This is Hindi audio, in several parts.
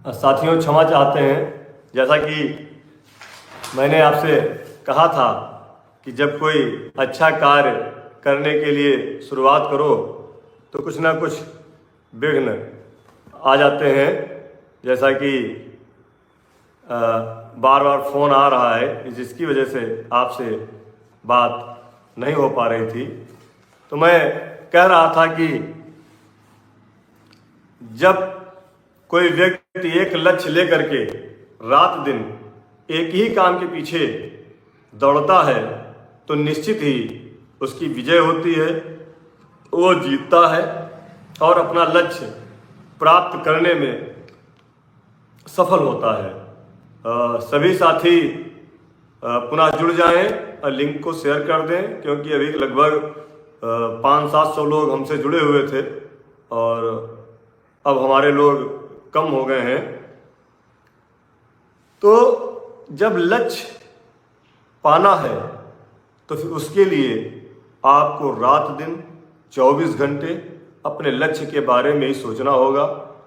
साथियों क्षमा चाहते हैं। जैसा कि मैंने आपसे कहा था कि जब कोई अच्छा कार्य करने के लिए शुरुआत करो तो कुछ ना कुछ विघ्न आ जाते हैं। जैसा कि बार बार फ़ोन आ रहा है जिसकी वजह से आपसे बात नहीं हो पा रही थी। तो मैं कह रहा था कि जब कोई व्यक्ति एक लक्ष्य लेकर के रात दिन एक ही काम के पीछे दौड़ता है तो निश्चित ही उसकी विजय होती है, वो जीतता है और अपना लक्ष्य प्राप्त करने में सफल होता है। सभी साथी पुनः जुड़ जाएं और लिंक को शेयर कर दें, क्योंकि अभी लगभग 500-700 लोग हमसे जुड़े हुए थे और अब हमारे लोग कम हो गए हैं। तो जब लक्ष्य पाना है तो फिर उसके लिए आपको रात दिन 24 घंटे अपने लक्ष्य के बारे में ही सोचना होगा,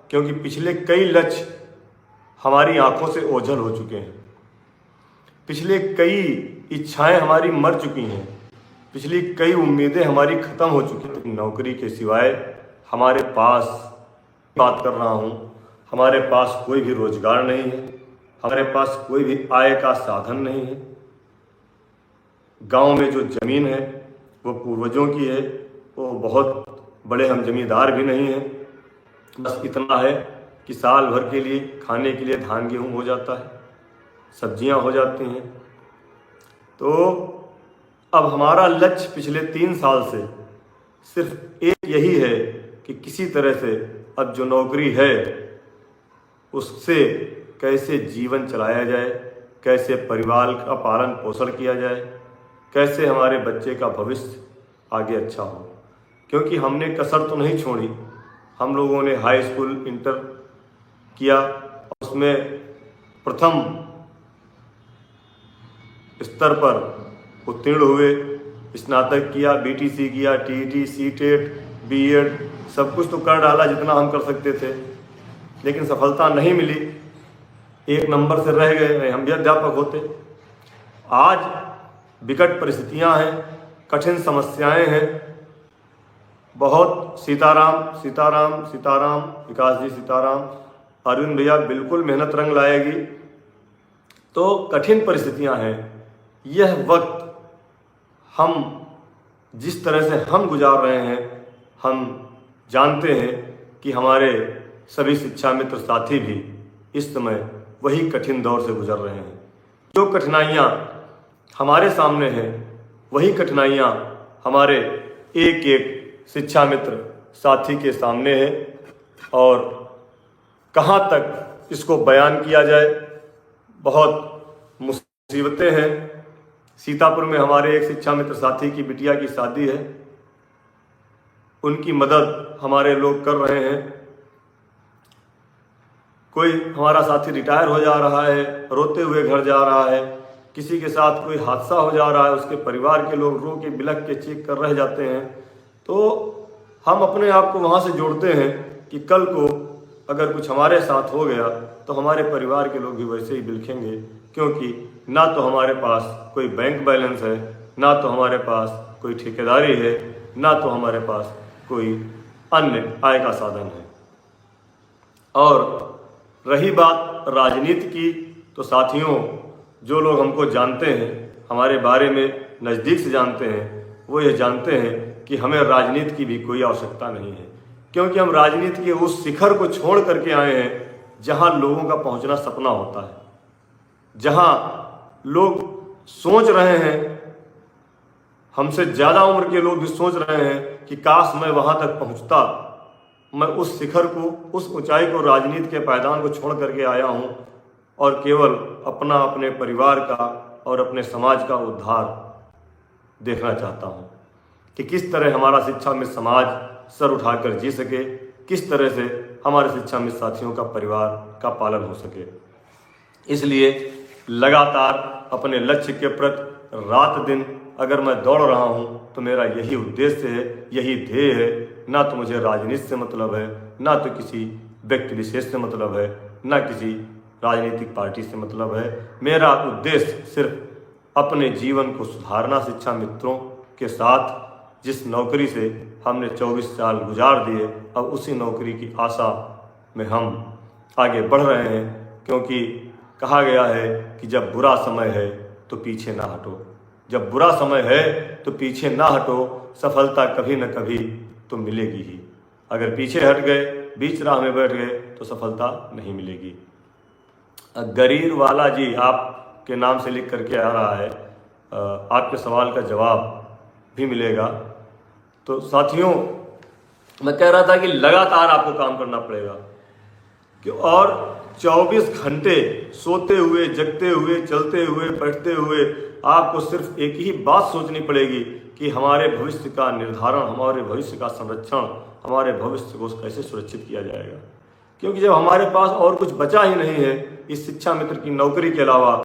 क्योंकि पिछले कई लक्ष्य हमारी आंखों से ओझल हो चुके हैं। पिछले कई इच्छाएं हमारी मर चुकी हैं, पिछली कई उम्मीदें हमारी ख़त्म हो चुकी हैं। नौकरी के सिवाय हमारे पास, बात कर रहा हूँ, हमारे पास कोई भी रोजगार नहीं है, हमारे पास कोई भी आय का साधन नहीं है। गांव में जो ज़मीन है वो पूर्वजों की है, वो बहुत बड़े हम जमींदार भी नहीं हैं। बस इतना है कि साल भर के लिए खाने के लिए धान गेहूँ हो जाता है, सब्जियां हो जाती हैं। तो अब हमारा लक्ष्य पिछले 3 साल से सिर्फ एक यही है कि किसी तरह से अब जो नौकरी है उससे कैसे जीवन चलाया जाए, कैसे परिवार का पालन पोषण किया जाए, कैसे हमारे बच्चे का भविष्य आगे अच्छा हो। क्योंकि हमने कसर तो नहीं छोड़ी। हम लोगों ने हाई स्कूल इंटर किया, उसमें प्रथम स्तर पर उत्तीर्ण हुए, स्नातक किया, बीटीसी किया, टीईटी, सीटेट, बीएड, सब कुछ तो कर डाला जितना हम कर सकते थे, लेकिन सफलता नहीं मिली। 1 नंबर से रह गए, हम भी अध्यापक होते। आज विकट परिस्थितियां हैं, कठिन समस्याएं हैं, बहुत। सीताराम सीताराम सीताराम, विकास जी सीताराम, अरविंद भैया बिल्कुल मेहनत रंग लाएगी। तो कठिन परिस्थितियां हैं। यह वक्त हम जिस तरह से हम गुजार रहे हैं, हम जानते हैं कि हमारे सभी शिक्षा मित्र साथी भी इस समय वही कठिन दौर से गुजर रहे हैं। जो कठिनाइयाँ हमारे सामने हैं वही कठिनाइयाँ हमारे एक एक शिक्षा मित्र साथी के सामने है। और कहाँ तक इसको बयान किया जाए, बहुत मुसीबतें हैं। सीतापुर में हमारे एक शिक्षा मित्र साथी की बिटिया की शादी है, उनकी मदद हमारे लोग कर रहे हैं। कोई हमारा साथी रिटायर हो जा रहा है, रोते हुए घर जा रहा है, किसी के साथ कोई हादसा हो जा रहा है, उसके परिवार के लोग रो के बिलख के चीख कर रह जाते हैं। तो हम अपने आप को वहाँ से जोड़ते हैं कि कल को अगर कुछ हमारे साथ हो गया तो हमारे परिवार के लोग भी वैसे ही बिलखेंगे, क्योंकि ना तो हमारे पास कोई बैंक बैलेंस है, ना तो हमारे पास कोई ठेकेदारी है, ना तो हमारे पास कोई अन्य आय का साधन है। और रही बात राजनीति की, तो साथियों जो लोग हमको जानते हैं, हमारे बारे में नज़दीक से जानते हैं, वो ये जानते हैं कि हमें राजनीति की भी कोई आवश्यकता नहीं है, क्योंकि हम राजनीति के उस शिखर को छोड़ करके आए हैं जहां लोगों का पहुंचना सपना होता है, जहां लोग सोच रहे हैं, हमसे ज़्यादा उम्र के लोग भी सोच रहे हैं कि काश मैं वहां तक पहुंचता, मैं उस शिखर को, उस ऊंचाई को, राजनीति के पायदान को छोड़ करके आया हूं और केवल अपना, अपने परिवार का और अपने समाज का उद्धार देखना चाहता हूं कि किस तरह हमारा शिक्षा मित्र समाज सर उठाकर जी सके, किस तरह से हमारे शिक्षा मित्र साथियों का परिवार का पालन हो सके। इसलिए लगातार अपने लक्ष्य के प्रति रात दिन अगर मैं दौड़ रहा हूँ तो मेरा यही उद्देश्य है, यही ध्येय है। ना तो मुझे राजनीति से मतलब है, ना तो किसी व्यक्ति विशेष से मतलब है, न किसी राजनीतिक पार्टी से मतलब है। मेरा उद्देश्य सिर्फ अपने जीवन को सुधारना, शिक्षा मित्रों के साथ जिस नौकरी से हमने 24 साल गुजार दिए, अब उसी नौकरी की आशा में हम आगे बढ़ रहे हैं, क्योंकि कहा गया है कि जब बुरा समय है तो पीछे ना हटो। जब बुरा समय है तो पीछे ना हटो, सफलता कभी न कभी तो मिलेगी ही। अगर पीछे हट गए, बीच राह में बैठ गए तो सफलता नहीं मिलेगी। गरीर वाला जी आपके नाम से लिख करके आ रहा है, आपके सवाल का जवाब भी मिलेगा। तो साथियों, मैं कह रहा था कि लगातार आपको काम करना पड़ेगा कि और 24 घंटे सोते हुए, जगते हुए, चलते हुए, बैठते हुए आपको सिर्फ एक ही बात सोचनी पड़ेगी कि हमारे भविष्य का निर्धारण, हमारे भविष्य का संरक्षण, हमारे भविष्य को कैसे सुरक्षित किया जाएगा। क्योंकि जब हमारे पास और कुछ बचा ही नहीं है इस शिक्षा मित्र की नौकरी के अलावा,